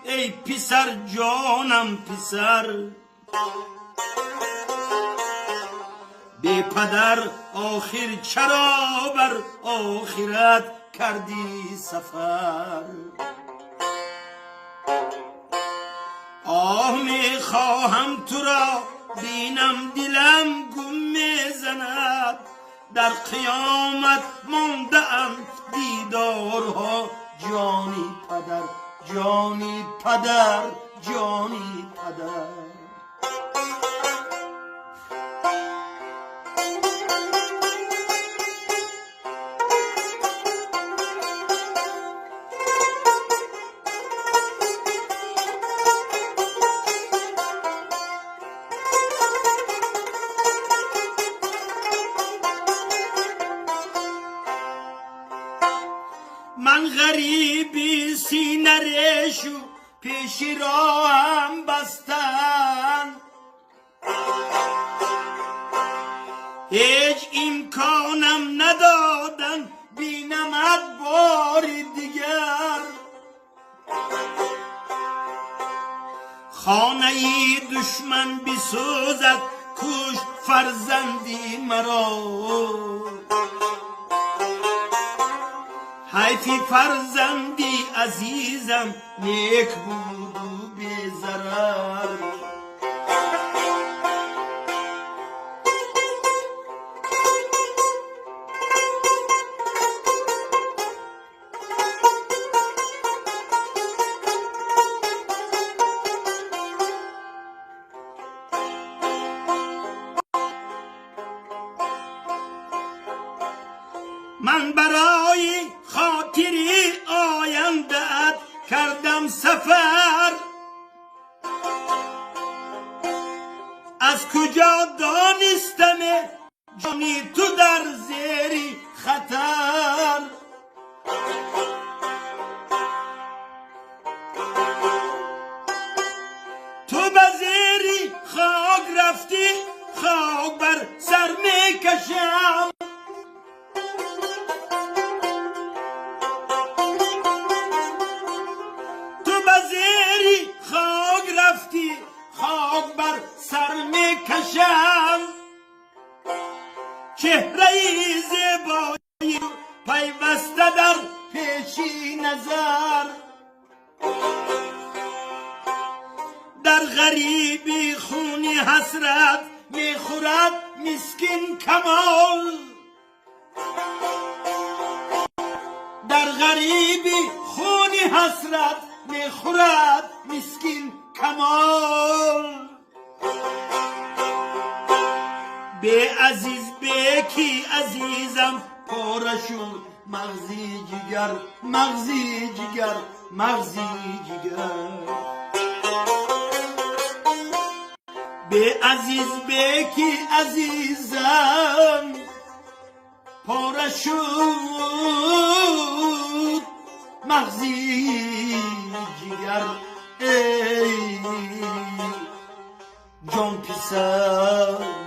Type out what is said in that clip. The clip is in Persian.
ای پسر جانم پسر، بی پدر آخر چرا بر آخرت کردی سفر؟ آه می خواهم تو را بینم دلم گم میزند، در قیامت مانده ام دیدارها جانی پدر، جانی پدر، جانی پدر. من غریبی سینه ریشو پیش راهم بستن، هیچ امکانم ندادن بینمت بار دیگر. خانه ای دشمن بسوزد کشت فرزندی مرا، حیفی فرزندی عزیزم نیک بود و بی ضرر. من برای خاطری آینده‌ات کردم سفر، از کجا دانستم جانی تو در زیر خطر؟ تو به زیر خاک رفتی خاک بر سر میکشم، خاک بر سر میکشم. چهره زیبایی پیوسته در پیشی نظر، در غریبی خونی حسرت میخورد مسکین کمال، در غریبی خونی حسرت میخورد مسکین کمال. به عزیز به کی عزیزم پاره شد مغزی جگر، مغزی جگر، مغزی جگر. به عزیز به کی عزیزم پاره شد مغزی جگر، ای جان پسر.